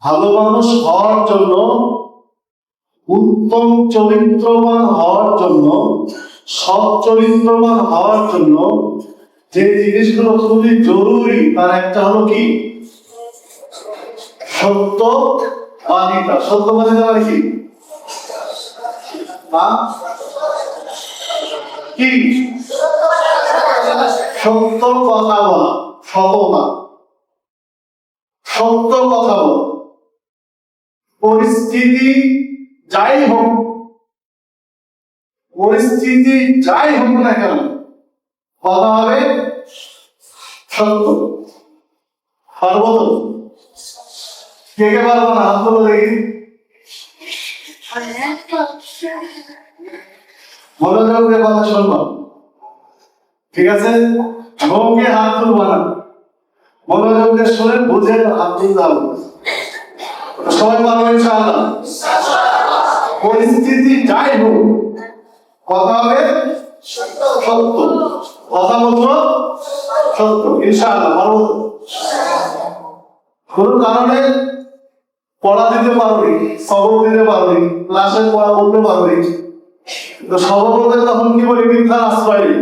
ভালো মানুষ হওয়ার জন্য, উত্তম চরিত্রবান হওয়ার জন্য, সৎ চরিত্রবান হওয়ার জন্য যে জিনিসগুলো খুবই জরুরি তার একটা হলো কি? সত্যবাদিতা। সত্যবাদিতা মানে কি? কি? সত্য কথা বলা, সততা, সত্য কথা বলা। পরিস্থিতি যাই হোক, পরিস্থিতি যাই হোক না কেন, কথা হবে সত্য। পারবো তো? কে কে পারবো না? হাত তুলো দেখি। মনোযোগ দিয়ে কথা শুনবো, ঠিক আছে? মনকে হাত তুলবো না, মনোযোগ দিয়ে শুনে বুঝে হাত তুলতে হবে। সবাই পারবো ইনশাআল্লাহ? পরিস্থিতি যাই হোক, কথা হবে সত্য। কথা বলবো সত্য, ইনশাআল্লাহ পারবো। কোন কারণে পড়া দিতে পারবি, সবক দিতে পারবি, ক্লাসে পড়া বলতে পারবি, তো সবক বলতে তখন কি বলি? মিথ্যার আশ্রয় নেই।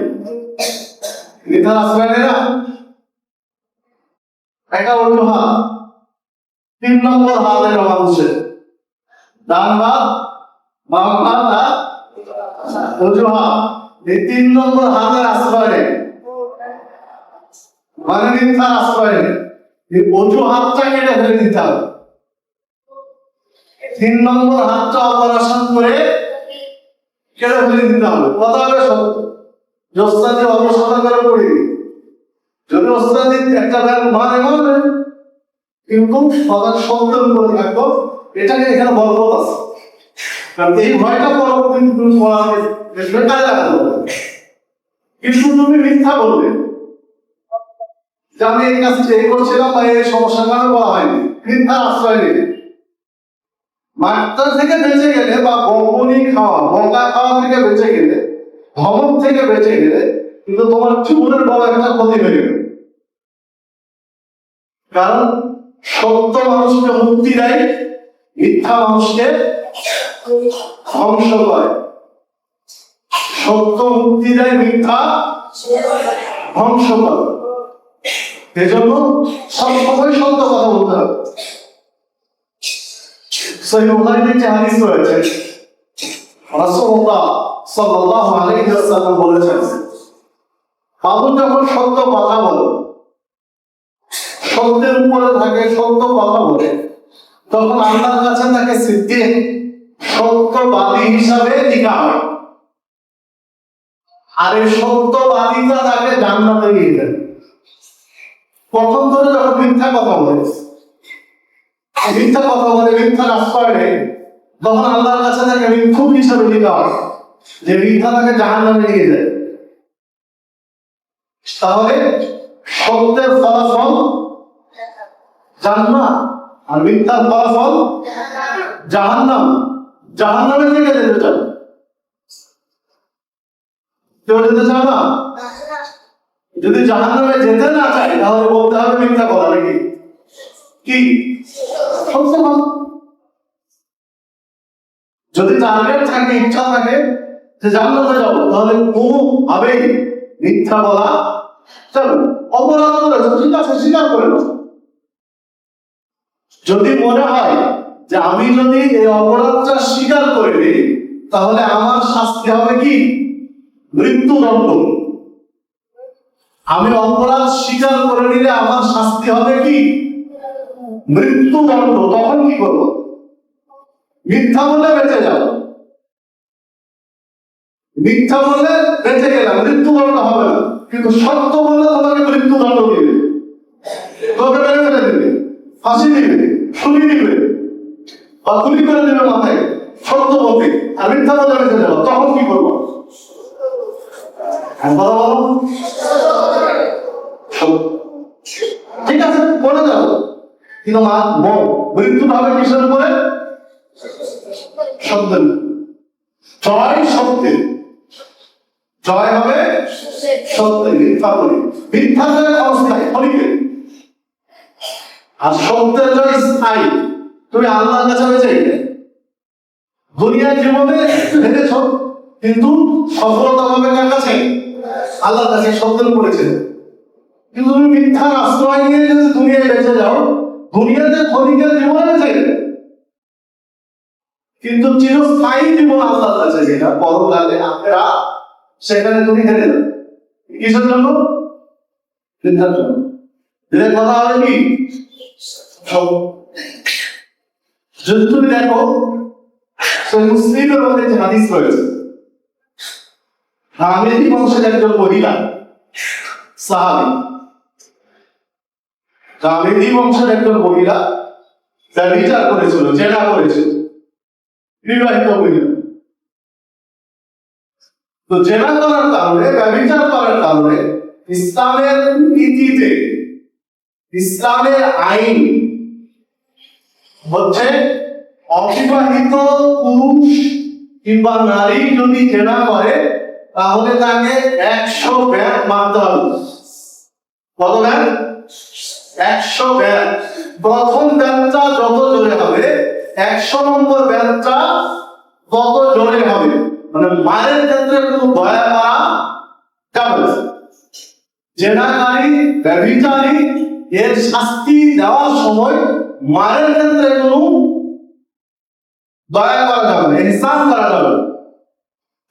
মিথ্যার আশ্রয় নেই না? একটা অজুহাত, 3 নম্বর হাত এটা মানুষের, ডান হাত, বাম হাত আর অজুহাত। এই 3 নম্বর হাতের আশ্রয় নেই, মানে মিথ্যার আশ্রয় নেই। এই অজুহাতটা কেটে ফেলে দিতে হবে। 3 নম্বর হাতটা অপারেশন করে কেটে ফেলে দিতে হবে। কথা হবে সত্য। যে ওস্তাদ অপসারণ করে পড়ি, যদি ওস্তাদ একটা ব্যাগ মানে মানে কিন্তু সদা সত্যের উপরে থাকবো, এটাকে এখানে বরকত আছে। কারণ এই ভয়টা পরবর্তী তুমি পড়াবে, কাজে লাগাতে হবে। কিন্তু তুমি মিথ্যা বলবে যে আমি এই কাজটা এই করছিলাম বা এই সমস্যার কারণে বলা হয়নি, মিথ্যার আশ্রয় নেই। মাত্রা থেকে বেঁচে গেলে বা বঙ্গনি খাওয়া, মঙ্গা খাওয়া থেকে বেঁচে গেলে, ধমক থেকে বেঁচে গেলে, কিন্তু তোমার জীবনের বড় একটা ক্ষতি হয়ে গেল। কারণ সত্য মানুষকে মুক্তি দেয়, মিথ্যা মানুষকে ধ্বংস করে। সত্য মুক্তি দেয়, মিথ্যা ধ্বংস করে। এজন্য সবসময় সত্য কথা বলতে হবে। সহিহ বুখারীতে যে হাদিস রয়েছে, রাসূলুল্লাহ সাল্লাল্লাহু আলাইহি ওয়াসাল্লাম বলেছেন, মানুষ যখন সত্য কথা বলে, সত্যের উপরে থাকে, সত্য কথা বলে, তখন আল্লাহর কাছে তাকে সিদ্দিক, সত্যবাদী হিসাবে লিখা হয়। আর এই সত্যবাদীটা তাকে জান্নাতে নিয়ে যায়। প্রথম ধরে যখন মিথ্যা কথা বলে, মিথ্যা কথা বলে, মিথ্যার আশ্রয় নেই, তখন আল্লাহর কাছে তাকে মিথ্যুক হিসাবে লিখা হয়, যে মিথ্যা তাকে জাহান্নামে নিয়ে যায়। তাহলে সত্যের ফলাফল জান্নাত, আর মিথ্যার ফলাফল জাহান্নাম। জাহান্নামে থেকে যেতে চান? কেউ যেতে চায় না? যদি জাহান্নামে যেতে না চায়, তাহলে বলতে হবে মিথ্যা কথা নাকি কি সত্য কথা। যদি টার্গেট থাকে, ইচ্ছা থাকে যে জান্নাতে যাবো, তাহলে কোনোভাবেই মিথ্যা বলা যাবে। অপরাধ করেছে, ঠিক আছে, স্বীকার করে নাও। যদি মনে হয় যে আমি যদি এই অপরাধটা স্বীকার করে নিই, তাহলে আমার শাস্তি হবে কি? মৃত্যুদণ্ড। আমি অপরাধ স্বীকার করে নিলে আমার শাস্তি হবে কি? মৃত্যুদণ্ড। তখন কি করবো? মিথ্যা বলে বেঁচে যাব, মিথ্যা বলে বেঁচে গেলাম, মৃত্যুদণ্ড হবে না। কিন্তু সত্য বলে তোমাকে মৃত্যুদণ্ড দিবে, তোকে বেড়ে ফেলে দিবে, ফাঁসি দিবে, ছুরি দিবে বা গুলি করে দিবে মাথায়, সত্য বলতে। আর মিথ্যা বলে বেঁচে যাবো, তখন কি করবো? ঠিক আছে, বলে যাবো, কিন্তু মৃত্যু হবে কিসের উপরে? সত্যের। জয় সত্যের, জয় হবে সত্যের। মিথ্যা বলি, মিথ্যা জয় অস্থায়ী, ক্ষণিকের। আর সত্যের জয় স্থায়ী। তুমি আল্লাহর কাছে বেঁচে গেলে, দুনিয়ার জীবনে হেরেছ, কিন্তু সফলতা পাবে কার কাছে? আল্লাহর কাছে। সন্তান করেছে, কিন্তু তুমি মিথ্যার আশ্রয় নিয়ে যদি দুনিয়ায় বেঁচে যাও, দুনিয়াতে ক্ষণিকের জীবনে বেঁচে গেলে, কিন্তু চিরস্থায়ী জীবন আল্লাহর কাছে যেটা পরকালে আখেরা, সেখানে তুমি হেরে যাবে। কিসের জন্য? মিথ্যার জন্য। এদের কথা হবে কি, যদি তুমি দেখো মুসলিমের মধ্যে যে হাদিস রয়েছে, আমেরি বংশের একজন মহিলা সাহাবী, আমেরি বংশের একজন মহিলা যার বিচার করেছিল, জেনা করেছিল, বিবাহিত মহিলা। তো জেনা করার কারণে, ব্যভিচার করার কারণে ইসলামের নীতিতে, ইসলামের আইন হচ্ছে অবিবাহিত পুরুষ কিংবা নারী যদি জেনা করে তাহলে তাকে 100 ব্যাট মারতে হবে। কত ব্যাট? 100 ব্যাট। প্রথম ব্যাটটা যত জোরে হবে, 100 নম্বর ব্যাটটা তত জোরে হবে। মানে মায়ের ক্ষেত্রে কোনো দয়া করা যাবে না। জেনাকারী, ব্যভিচারী এর শাস্তি দেওয়ার সময় মায়ের ক্ষেত্রে কোনো দয়া করা যাবে না, ইহসান করা যাবে না।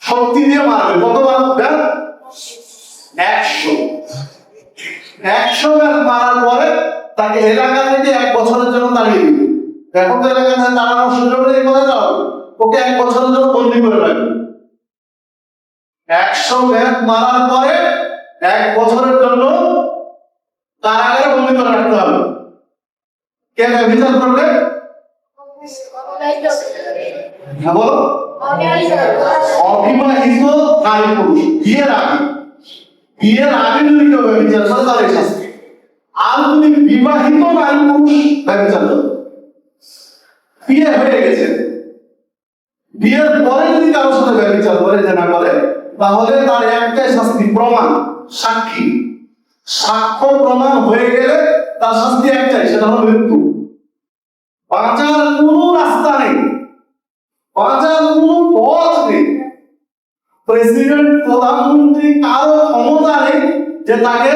শক্তি দিয়ে মারবে। কতবার ব্যাট? 100। 100 ব্যাট মারার পরে তাকে এলাকা থেকে 1 বছরের জন্য তাড়িয়ে দিবে। এখন তো এলাকা থেকে তাড়ানোর সুযোগ নেই, কোথায় যাও? ওকে 1 বছরের জন্য বন্দী করে রাখবে। 100 ব্যাট মারার পরে 1 বছরের জন্য কারাগারে বন্দী করে রাখতে হবে। কে ব্যভিচার করবে? অবিবাহিত নারী পুরুষ। বিয়ের আগে যদি কেউ ব্যভিচার করে তাহলে শাস্তি। আর যদি বিবাহিত নারী পুরুষ ব্যভিচার করে, বিয়ে হয়ে গেছে, বিয়ের পরে যদি কারোর সাথে ব্যভিচার করে, জেনা করে, তাহলে তার একটাই শাস্তি, প্রমাণ, সাক্ষী। সাক্ষ্য প্রমাণ হয়ে গেলে তার শাস্তি একটাই, সেটা হলো মৃত্যু। বাঁচার কোনো রাস্তা নেই, বাঁচার কোনো পথ নেই। প্রেসিডেন্ট, প্রধানমন্ত্রী কারো ক্ষমতা নেই যে তাকে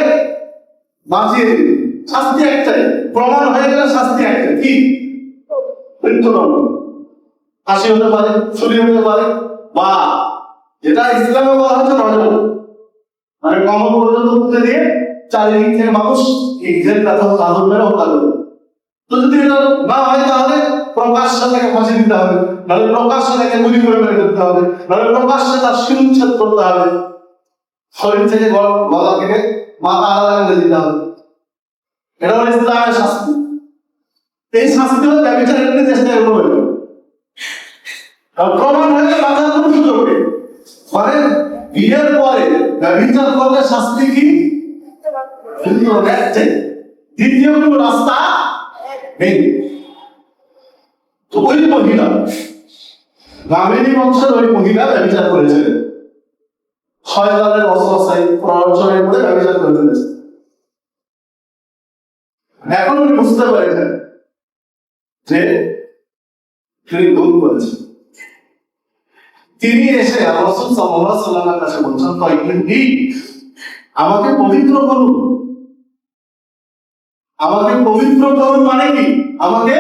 বাঁচিয়ে দেবে। শাস্তি একটাই, প্রমাণ হয়ে গেলে শাস্তি একটাই, কি? মৃত্যুদণ্ড। ফাঁসি হতে পারে, ছুরি হতে পারে, বা যেটা ইসলামে বলা হচ্ছে রজম, মানে কমর পর্যন্ত তুলে দিয়ে চারিদিক থেকে মানুষ ইটের কাঁধর মেরে হত্যা করবে। তো যদি এটা না হয় তাহলে প্রকাশ্যে তাকে ফাঁসি দিতে হবে, নাহলে প্রকাশ্যে তাকে গুলি করে মেরে করতে হবে, নাহলে প্রকাশ্যে তার শিরুচ্ছেদ করতে হবে, শরীর থেকে গলা থেকে মাথা আলাদা করে দিতে হবে। এটা হলো ইসলামের শাস্তি। এই শাস্তি হলো ব্যভিচারের চেষ্টা করবে, প্রমাণ হলে বাঁচার কোনো সুযোগ নেই। মানে বিয়ের পরে ব্যভিচার করলে শাস্তি কি? দ্বিতীয় কোনো রাস্তা নেই। তো ওই মহিলা, গামিনী বংশের ওই মহিলা ব্যভিচার করেছে, শয়তানের অস্ত্রশায়ী প্ররোচনায় করে ব্যভিচার করে ফেলেছে। এখন উনি বুঝতে পেরেছেন যে তিনি ভুল করেছেন। তিনি এসে রাসূল সাল্লাল্লাহু আলাইহি ওয়াসাল্লামের কাছে বলছেন, তাইয়্যিবনি, আমাকে পবিত্র করুন। আমাকে পবিত্র করুন মানে কি? আমাকে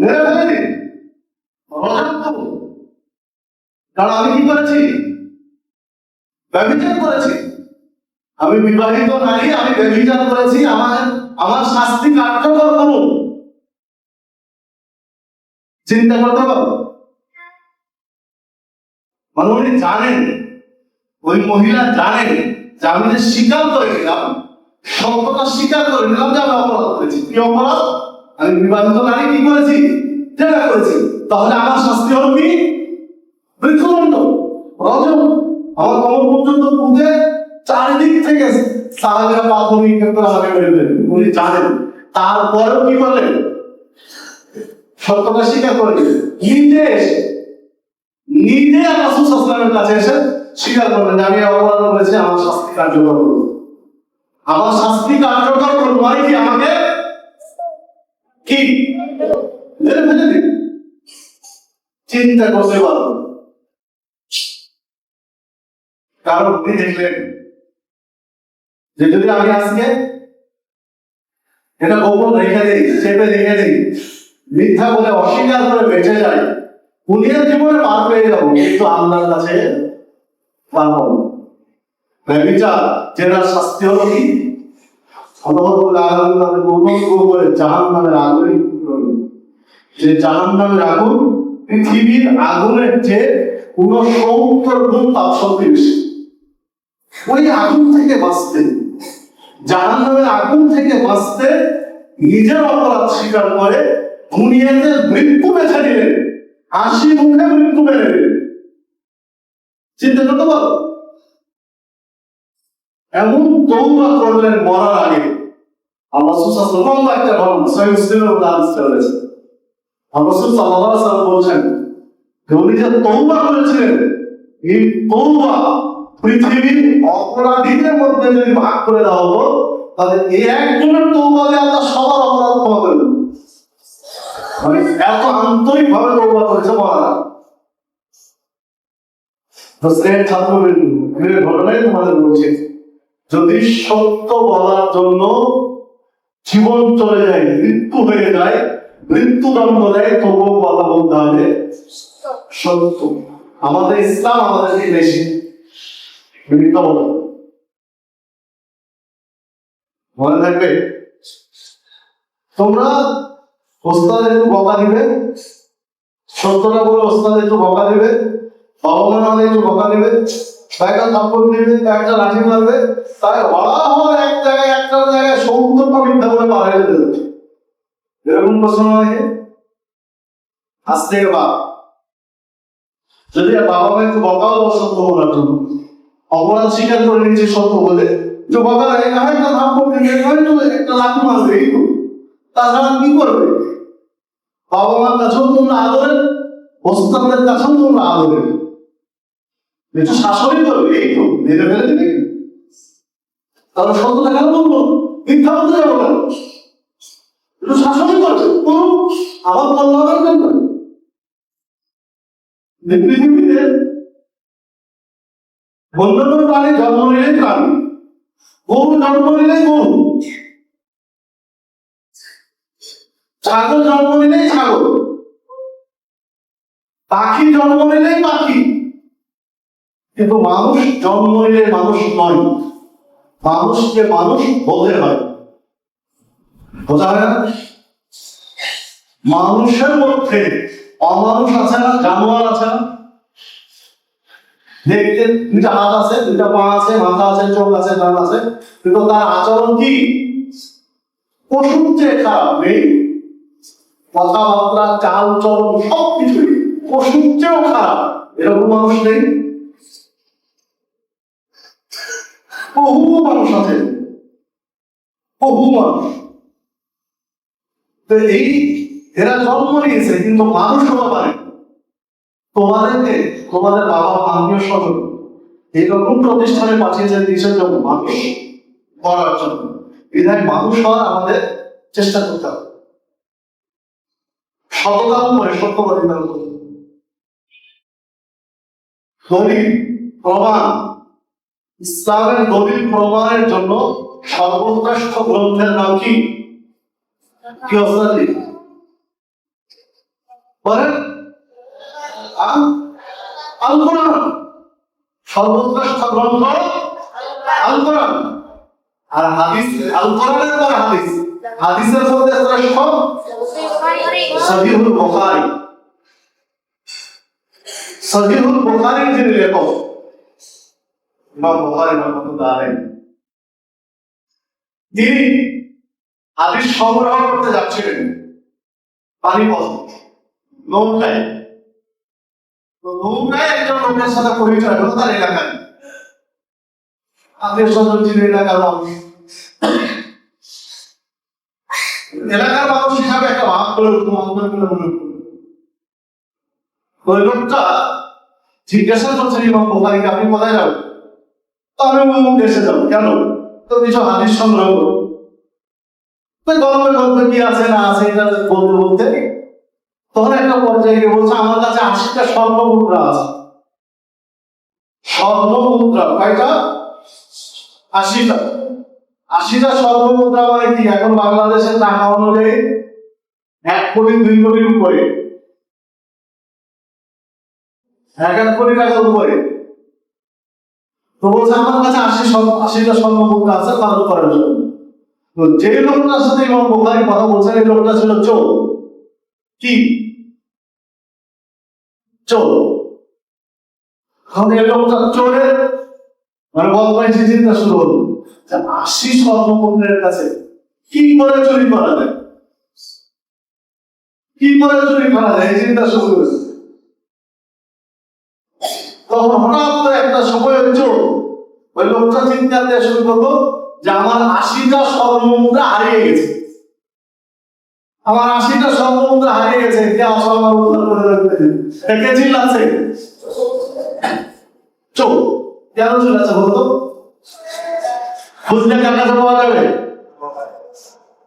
মেরে ফেলে দিন, কারণ আমি কি করেছি? ব্যভিচার করেছি। আমি বিবাহিত নারী, আমি ব্যভিচার করেছি, আমার শাস্তি কার্যকর করুন। চিন্তা করতে পারো? মানে উনি জানেন, ওই মহিলা জানেন যে আমি যে স্বীকার করে নিলাম, সত্যতা স্বীকার করে নিলাম যে আমি অপরাধ করেছি। কি অপরাধ? আমি বিবাহিত নারী কি করেছি? জেনা করেছি। তাহলে আমার শাস্তি হলো কি? মৃত্যুদণ্ড, রজম। আমার কবর পর্যন্ত পুঁতে চারিদিক থেকে সাহাবীরা প্রাথমিক ক্ষেত্রে আমাকে মেরে দেবেন, উনি জানেন। তারপরেও কি করলেন? সত্যতা স্বীকার করে নিলেন। নিজে রাসূল সাল্লাল্লাহু আলাইহি ওয়াসাল্লামের কাছে এসে স্বীকার করলেন যে আমি অপরাধ করেছি, আমার শাস্তি কার্যকর করুন। আমার শাস্তি কার্যকর করুন মানে কি? আমাকে কি মেরে ফেলে দিন। চিন্তা করতে পারো, কারণ উনি দেখলেন যে যদি আমি আজকে এটা গোপন রেখে দিই, চেপে রেখে দিই, মিথ্যা বলে অস্বীকার করে বেঁচে যাই, দুনিয়ার জীবনে পার পেয়ে যাবো, কিন্তু আল্লাহর কাছে পাবো বিচার যেটার শাস্তি হলো কি জাহান্নামের আগুনে, যে জাহান্নামের আগুন পৃথিবীর আগুনের চেয়ে 69 গুণ তাপশক্তি বেশি। ওই আগুন থেকে বাঁচতে, জাহান্নামের আগুন থেকে বাঁচতে নিজের অপরাধ স্বীকার করে দুনিয়াতে মৃত্যু বেছে নিলেন, হাসি মুখে মৃত্যু মেনে নিলেন। চিন্তা করতে পারো, এমন তওবা করলেন মরার আগে। আল্লাহ সুবহানাহু ওয়া তাআলা একটা ঘটনা সহিহ মুসলিমের মধ্যে হাদিসটা রয়েছে। আল্লাহ সাল্লাল্লাহু আলাইহি ওয়াসাল্লাম বলছেন যে উনি যে তওবা করেছিলেন, এই তওবা পৃথিবীর অপরাধীদের মধ্যে যদি ভাগ করে দেওয়া হতো, তাহলে এই একজনের তওবা দিয়ে আল্লাহ সবার অপরাধ ক্ষমা করে দেবেন। মানে এত আন্তরিকভাবে তওবা করেছে মরারা। তো শ্রেণীর ছাত্রবৃন্দ ঘটনাই তোমাদের বলছে, যদি সত্য বলার জন্য জীবন চলে যায়, মৃত্যু হয়ে যায়, মৃত্যুদণ্ড দেয়, তবুও কথা বলতে হবে সত্য। আমাদের ইসলাম আমাদেরকে বেশি মিথ্যা বলে। মনে থাকবে, তোমরা ওস্তাদ একটু বকা দিবে, সত্যটা বলে ওস্তাদ একটু বকা দিবে, বাবা মা নামে একটু বকা দিবে, একটা থাপ্পড় দিবে, একটা লাঠি মারবে, তাই হওয়ার এক জায়গায় একটা জায়গায় সমুদ্রটা মিথ্যা বলে পার হয়ে যেতে। এরকম প্রশ্ন হয় আজ থেকে বা যদি বাবা মা একটু বকাও সত্য বলার জন্য অপরাধ স্বীকার করে নিয়েছে সত্য বলে, যে বকা একটা থাপ্পড় দিবে, একটা লাঠি মারবে, এইটুকু। তাছাড়া কি করবে? বাবা মার কাছেও তোমরা আদরের, ওস্তাদের কাছেও তোমরা আদরের, একটু শাসনই করবে, এই তো মেরে ফেলে দিবে। তাহলে সত্যটা কেন বলবো, মিথ্যা বলতে যাবো কেন? একটু শাসনই করবে, আমার কল্যাণের জন্য। পৃথিবীতে অন্যান্য প্রাণী জন্ম নিলে প্রাণী, গরু জন্ম নিলে গরু, ছাগল জন্ম নিলেই ছাগল, পাখি জন্ম নিলেই পাখি। কিন্তু মানুষ জন্ম নিলে মানুষ নয়, মানুষকে মানুষ হতে হয়। বোঝা হয় না? মানুষের মধ্যে অমানুষ আছে না, জানোয়ার আছে না? দেখতে দুইটা হাত আছে, দুইটা পা আছে, মাথা আছে, চোখ আছে, কান আছে, কিন্তু তার আচরণ কি পশুর চেয়ে খারাপ নেই। কথাবার্তা, চাল চলন সবকিছুই পশুর চেয়েও খারাপ। এরকম মানুষ নেই? বহু মানুষ আছে, বহু মানুষ। তো এই এরা জন্ম নিয়েছে, কিন্তু মানুষ হতে পারে। তোমাদেরকে তোমাদের বাবা মা আত্মীয় স্বজন এইরকম প্রতিষ্ঠানে পাঠিয়েছে দিয়েছেন জন্য মানুষ করার জন্য। বিধায় মানুষ হওয়ার আমাদের চেষ্টা করতে হবে, সততার উপরে সত্যবাদিতার উপরে। দলিল প্রমাণ, ইসলামের দলিল প্রমাণের জন্য সর্বশ্রেষ্ঠ গ্রন্থের নাম কি? কি অবস্থা বলেন? আল কোরআন। সর্বশ্রেষ্ঠ গ্রন্থ আল কোরআন। আর হাদিস, আল কোরআনের পর হাদিস, হাদিসের মধ্যে শ্রেষ্ঠ সহিহুল বুখারী। সহিহুল বুখারীর যিনি লেখক ইমাম বুখারী রাহমাতুল্লাহ আলাইহি, তিনি হাদিস সংগ্রহ করতে যাচ্ছিলেন পানিপথ নৌকায়। তো নৌকায় একজন লোকের সাথে পরিচয় হলো তার এলাকায়, আত্মীয় স্বজন ছিল, এলাকার মানুষ। এলাকার মানুষ হিসাবে একটা ভাব করে উঠলো, ওই লোকটা জিজ্ঞাসা করছেন ইমাম বুখারীকে, আপনি কোথায় যাবেন? তো আমি অমুক দেশে যাবো। কেন? তো কিছু হাদিস সংগ্রহ করবো। গল্পে গল্পে কি আছে না আছে এটা বলতে বলতে তখন একটা পর্যায়ে গিয়ে বলছে আমার কাছে 80টা স্বর্ণ মুদ্রা আছে। স্বর্ণ মুদ্রা কয়টা? 80টা। 80টা স্বর্ণ মুদ্রা মানে কি এখন বাংলাদেশের টাকা অনুযায়ী 1 কোটি 2 কোটির উপরে, 1 কোটি টাকার উপরে। তো বলছে আমার কাছে 80টা স্বর্ণ মুদ্রা আছে খরচ করার জন্য। তো যে লোকটার সাথে ইমাম বুখারী কথা বলছেন এই লোকটা ছিল চোর। কি চোর? এখন এই লোকটা চোরের মানে বদমাইশি চিন্তা শুরু হলো যে 80 স্বর্ণ মুদ্রার কাছে কি করে চুরি করা যায়, কি করে চুরি করা যায় এই চিন্তা শুরু হয়েছে। তখন হঠাৎ করে একটা সময়ের চোর ওই লোকটা চিন্তা দেওয়া শুরু করলো যে আমার 80টা স্বর্ণ মুদ্রা হারিয়ে গেছে, আমার 80টা স্বর্ণ মুদ্রা হারিয়ে গেছে, কে আসো আমার উদ্ধার করে রাখবে? কে চিল্লাচ্ছে? চোর। কেন চিল্লাচ্ছে বলতো? খুঁজলে কার কাছে পাওয়া যাবে?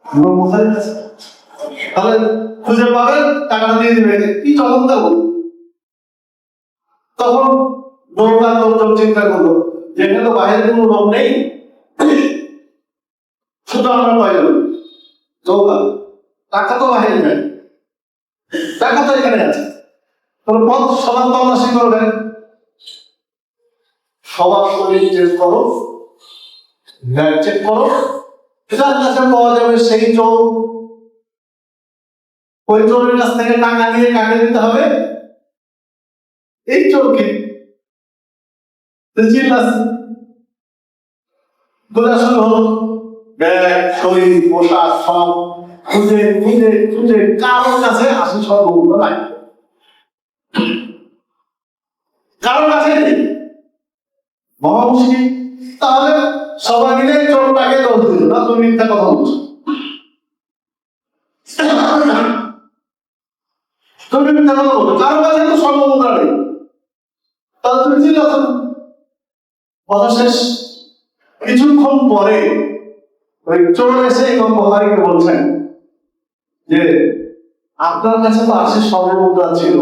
ইমাম বুখারীর কাছে। তাহলে খুঁজে পাবেন, টাকাটা দিয়ে দিবে। কি চমৎকার! তখন দৌড়ান লোকজন চিন্তা করলো যেখানে তো বাইরে কোনো লোক নেই, শুধু আমরা পাই যাবো দৌড়ান, টাকা তো বাইরে নেই, টাকা তো এখানে আছে। তাহলে পথ সবার তল্লাশি করবেন, সবার শরীর চেক করো, ব্যাগ চেক করো, যার কাছে পাওয়া যাবে সেই চোর। ওই চোরের কাছ থেকে টাকা নিয়ে কাকে দিতে হবে? এই চোরকে। খোঁজা শুরু হলো, ব্যাগ শরীর পোশাক সব খুঁজে খুঁজে খুঁজে কারোর কাছে 80 স্বর্ণ মুদ্রা নাই, কারোর কাছে নেই। মহা মুশকিল। তাহলে সবাই মিলে চোরটাকে দোষ দিল, না তুমি মিথ্যা কথা বলছো, তুমি মিথ্যা কথা বলছো, কারোর কাছে তো স্বর্ণ মুদ্রা নেই, তাহলে তুমি চিল্লাচ্ছ। কথা শেষ। কিছুক্ষণ পরে ওই চোর এসে ইমাম বুখারীকে বলছেন যে আপনার কাছে তো 80 স্বর্ণ মুদ্রা ছিল,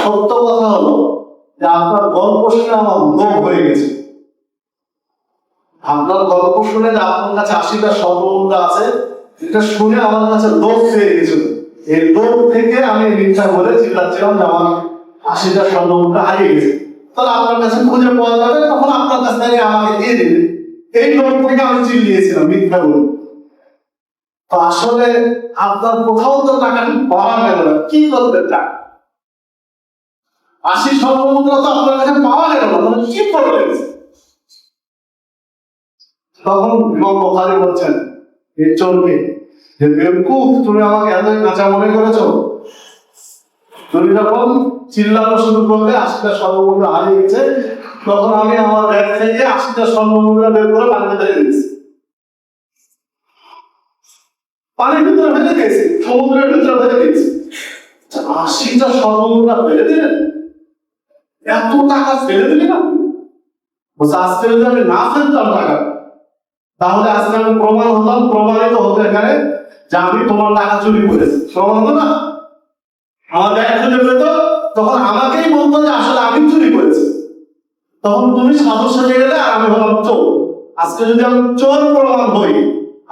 সত্য কথা হলো যে আপনার গল্প শুনে আমার লোভ হয়ে গেছে। আপনার গল্প শুনে যে আপনার কাছে 80টা স্বর্ণ মুদ্রা আছে, এটা শুনে আমার কাছে লোভ পেয়ে গেছিল। এই লোভ থেকে আমি মিথ্যা বলে চিল্লাচ্ছিলাম যে আমার 80টা স্বর্ণ মুদ্রা হারিয়ে গেছে। তাহলে আপনার কাছে খুঁজে পাওয়া যাবে, তখন আপনার কাছ থেকে আমাকে দিয়ে দেবে। এই লোভ থেকে আমি চিল্লিয়েছিলাম মিথ্যা বলে। তো আসলে আপনার কোথাও তো টাকাটি পাওয়া গেল না, কি করবেন? টাকা 80 স্বর্ণ মুদ্রা তো আপনার কাছে পাওয়া গেল না, মানে কি করবেন? তখন ইমাম বুখারী বলছেন এই চোরকে যে বেকুফ, তুমি আমাকে এত কাঁচা মনে করেছো? তুমি যখন চিল্লানো শুরু করলে 80টা স্বর্ণ মুদ্রা হারিয়ে গেছে, তখন আমি আমার ব্যাগ থেকে 80টা স্বর্ণ মুদ্রা বের করে পানিতে ফেলে দিয়েছি। পানির ভিতরে ফেলে দিয়েছি, সমুদ্রের ভিতরে ফেলে দিয়েছি। 80টা স্বর্ণ মুদ্রা ফেলে দিলেন? এত টাকা ফেলে দিলি না? বলছে আজকে যদি আমি না ফেলতাম টাকা, তাহলে আজকে আমি প্রমাণ হতাম, প্রমাণিত হতো এখানে যে আমি তোমার টাকা চুরি করেছি। প্রমাণ হতো না? আমার ব্যাগ খুঁজে পেত, তখন আমাকেই বলতো যে আসলে আমি চুরি করেছি। তখন তুমি সাধু সেজে গেলে আর আমি হলাম চোর। আজকে যদি আমি চোর প্রমাণ হই,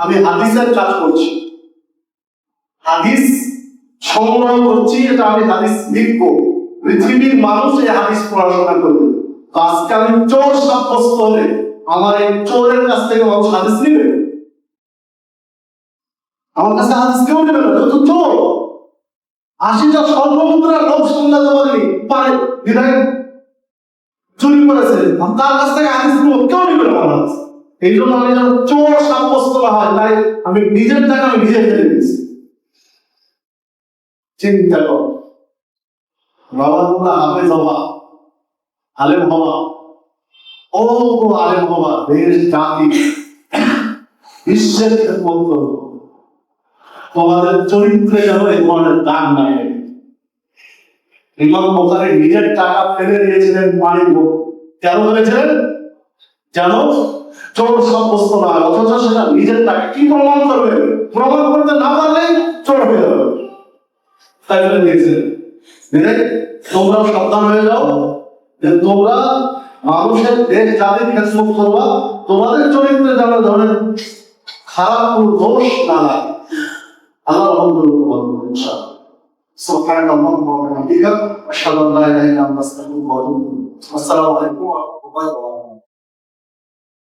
আমি হাদিসের কাজ করছি, হাদিস সংগ্রহ করছি, এটা আমি হাদিস লিখবো, পৃথিবীর মানুষ এই হাদিস পড়াশোনা করবে। আজকে আমি চোর সাব্যস্ত হলে আমার এই চোরের কাছ থেকে মানুষ হাদিস নিবে? আমার কাছে হাদিস কেউ নেবে না, তো চোর। 80টা স্বর্ণ মুদ্রার লোভ সামলাতে পারেনি, পারে বিধায় চুরি করেছে, তার কাছ থেকে হাদিস নেবো, কেউ নেবে না আমার হাদিস। এই জন্য আমি যেন চোর সাব্যস্ত না হয়, তাই আমি নিজের টাকা আমি নিজে ফেলে দিয়েছি। চিন্তা কর, বাবা হাফেজ হওয়া, আলেম হওয়া, ও আলেম হওয়া, দেশ জাতি বিশ্বের খেদমত করব, তোমাদের চরিত্রে যেন এই ধরনের দাগ নাই। ইমাম বুখারী নিজের টাকা ফেলে দিয়েছিলেন পানি, কেন ফেলেছিলেন? যেন চোর সাব্যস্ত না হয়, অথচ সেটা নিজের টাকা। কি প্রমাণ করবে? প্রমাণ করতে না পারলেই চোর হয়ে যাবে। তাই বলে দিয়েছে তোমরা সাবধান হয়ে যাও যে তোমরা মানুষের দেশ জাতির খেসমুখ করবা, তোমাদের চরিত্রে যেন ধরনের খারাপ কোনো দোষ না লাগে। আল্লাহ আলহামদুলিল্লাহ ইনশাআল্লাহ। সুবহানাল্লাহি ওয়া বিহামদিহি আশহাদু আল্লা ইলাহা ইল্লা আনতা আস্তাগফিরুকা ওয়া আতুবু ইলাইক। আসসালামু আলাইকুম ওয়া রাহমাতুল্লাহি ওয়া বারাকাতুহু।